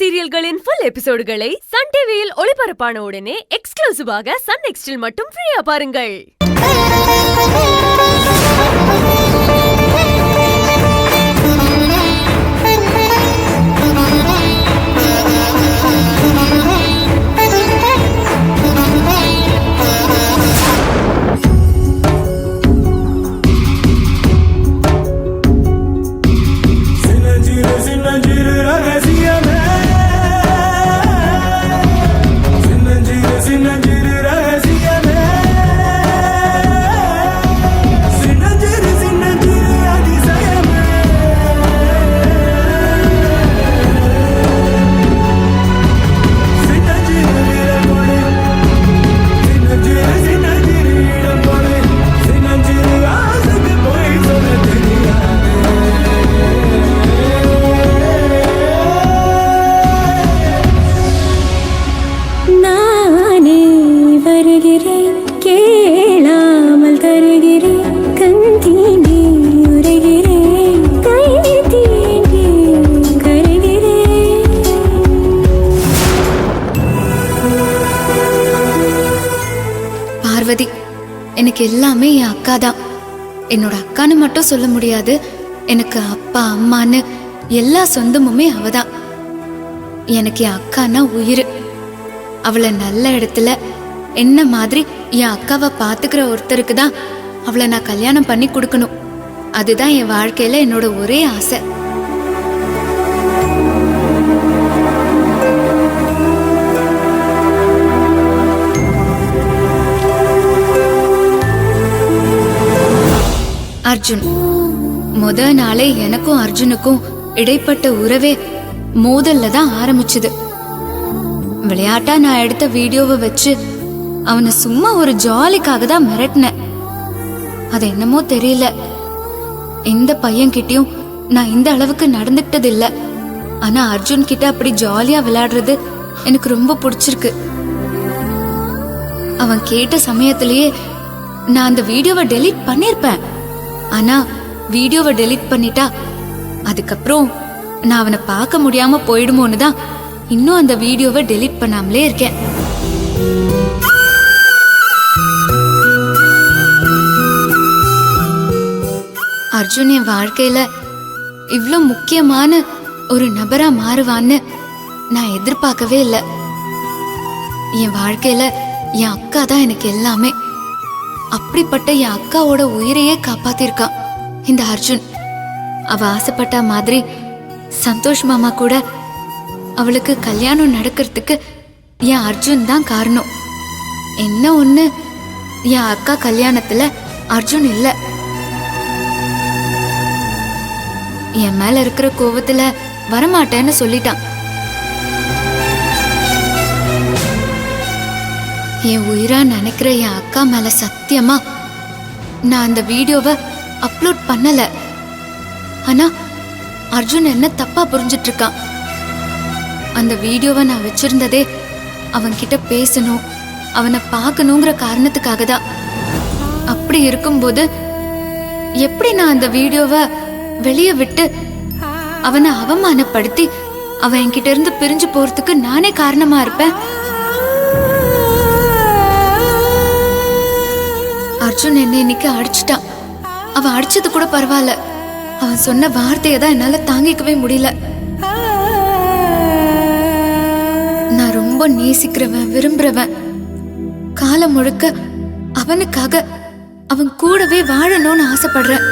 சீரியல்களின் full எபிசோடுகளை Sun டிவியில் ஒளிபரப்பான உடனே எக்ஸ்க்ளூசிவாக சன் நெக்ஸ்டில் மட்டும் ஃப்ரீயா பாருங்கள். பார்வதி, எனக்கு எல்லாமே என் அக்கா தான். என்னோட அக்கான்னு மட்டும் சொல்ல முடியாது, எனக்கு அப்பா அம்மான்னு எல்லா சொந்தமுமே அவதான். எனக்கு என் அக்கானா உயிர். அவளை நல்ல இடத்துல என்ன மாதிரி என் அக்காவை பாத்துக்கிற ஒருத்தருக்கு தான் அவளை நான் கல்யாணம் பண்ணி கொடுக்கணும். அதுதான் என் வாழ்க்கையில என்னோட ஒரே ஆசை. அர்ஜுன் முத நாளே எனக்கும் அர்ஜுனுக்கும் இடைப்பட்ட உறவே மோதல்ல தான் ஆரம்பிச்சுது. விளையாட்டா நான் எடுத்த வீடியோவை வச்சு அவனை சும்மா ஒரு ஜாலிக்காக தான் மிரட்டினேன். அது என்னமோ தெரியல, எந்த பையன்கிட்டயும் நான் இந்த அளவுக்கு நடந்துக்கிட்டது இல்ல. ஆனா அர்ஜுன் கிட்ட அப்படி ஜாலியா விளையாடுறது எனக்கு ரொம்ப பிடிச்சிருக்கு. அவன் கேட்ட சமயத்திலேயே நான் அந்த வீடியோவை டெலீட் பண்ணிருப்பேன். ஆனா வீடியோவை டெலீட் பண்ணிட்டா அதுக்கப்புறம் நான் அவனை பார்க்க முடியாம போயிடுமோன்னு தான் இன்னும் அந்த வீடியோவை டெலீட் பண்ணாமலே இருக்கேன். அர்ஜுன் என் வாழ்க்கையில இவ்ளோ முக்கியமான ஒரு நபரா மாறுவான்னு நான் எதிர்பார்க்கவே இல்லை. என் வாழ்க்கையில என் அக்கா தான் எனக்கு எல்லாமே. அப்படிப்பட்ட என் அக்காவோட உயிரையே காப்பாத்திருக்கான் இந்த அர்ஜுன். அவ ஆசைப்பட்ட மாதிரி சந்தோஷ் மாமா கூட அவளுக்கு கல்யாணம் நடக்கிறதுக்கு என் அர்ஜுன் தான் காரணம். என்ன ஒண்ணு, என் அக்கா கல்யாணத்துல அர்ஜுன் இல்ல. என் மேல இருக்கிற கோவத்துல வரமாட்டேன்னு சொல்லிட்டான். என் உயிரா நினைக்கிற என் அக்கா மேல சத்தியமா நான் அந்த வீடியோவை அப்லோட் பண்ணல. ஆனா அர்ஜுன் என்ன தப்பா புரிஞ்சிட்டு இருக்கான். அந்த வீடியோவை நான் வச்சிருந்ததே அவன்கிட்ட பேசணும், அவனை பார்க்கணுங்கிற காரணத்துக்காக தான். அப்படி இருக்கும்போது எப்படி நான் அந்த வீடியோவை வெளியே விட்டு அவனை அவமானப்படுத்தி அவன் என்கிட்ட இருந்து பிரிஞ்சு போறதுக்கு நானே காரணமா இருப்பேன்? அர்ஜுன் என்னை இன்னைக்கு அடிச்சுட்டான். அவன் அடிச்சது கூட பரவாயில்ல, அவன் சொன்ன வார்த்தையை தான் என்னால தாங்கிக்கவே முடியல. நான் ரொம்ப நேசிக்கிறவன், விரும்புறவன். காலம் முழுக்க அவனுக்காக அவன் கூடவே வாழணும்னு ஆசைப்படுறேன்.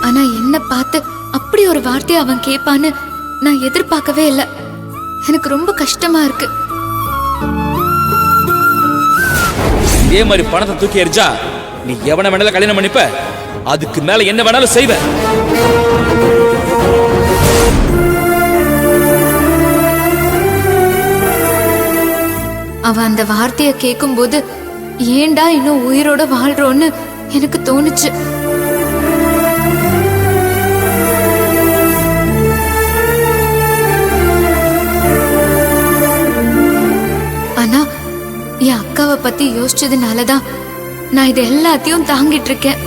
ஆனா என்ன பார்த்து அப்படி ஒரு வார்த்தையை அவன் கேட்பான்னு நான் எதிர்பார்க்கவே இல்லை. எனக்கு ரொம்ப கஷ்டமா இருக்கு. இதே மாதிரி பணத்தை தூக்கி எறிஞ்சா நீ எவனை வேணாலும் கல்யாணம் பண்ணிப்ப, அதுக்கு மேல என்ன வேணாலும் செய்வ. அவன் அந்த வார்த்தையை கேட்கும் போது ஏண்டா இன்னும் உயிரோட வாழ்றோன்னு எனக்கு தோணுச்சு. ஆனா என் அக்கா அக்காவை பத்தி யோசிச்சதுனாலதான் நான் இது எல்லாத்தையும் தாங்கிட்டு இருக்கேன்.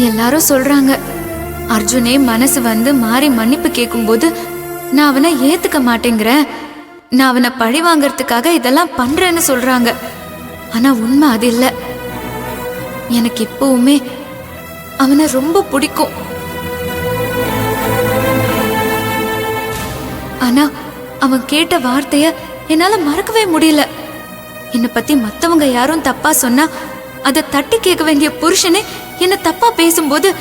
எல்லாரும் சொல்றாங்க, அர்ஜுனே மனசு வந்து மாறி மன்னிப்பு கேட்கும்போது நான் அவனை ஏத்துக்க மாட்டேங்கிறேன், நான் அவனை பழி வாங்கறதுக்காக இதெல்லாம் பண்றேன்னு சொல்றாங்க. ஆனா உண்மை அது இல்ல. எனக்கு எப்பவுமே அவனை ரொம்ப பிடிக்கும். ஆனா அவன் கேட்ட வார்த்தைய என்னால மறக்கவே முடியல. என்னை பத்தி மத்தவங்க யாரும் தப்பா சொன்னா அதை தட்டி கேட்க வேண்டிய புருஷனே என்ன தப்பா பேசும்போது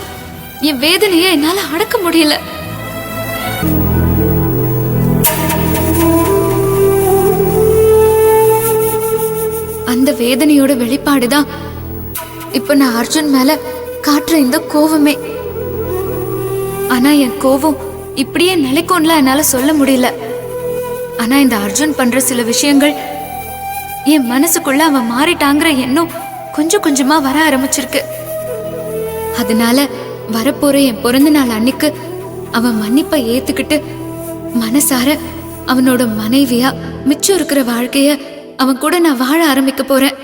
என் வேதனையை என்னால அடக்க முடியல. அந்த வேதனையோட வெளிப்பாடுதான் இப்ப நான் அர்ஜுன் மேல காட்டுற இந்த கோவமே. ஆனா என் கோவம் இப்படியே நிலைக்கொண்டல என்னால சொல்ல முடியல. ஆனா இந்த அர்ஜுன் பண்ற சில விஷயங்கள் என் மனசுக்குள்ள அவன் மாறிட்டாங்கிற எண்ணம் கொஞ்சம் கொஞ்சமா வர ஆரம்பிச்சிருக்கு. அதனால வரப்போற என் பிறந்த நாள் அன்னைக்கு அவன் மன்னிப்பை ஏத்துக்கிட்டு மனசார அவனோட மனைவியா மிச்சம் இருக்கிற வாழ்க்கைய அவன் கூட நான் வாழ ஆரம்பிக்க போறேன்.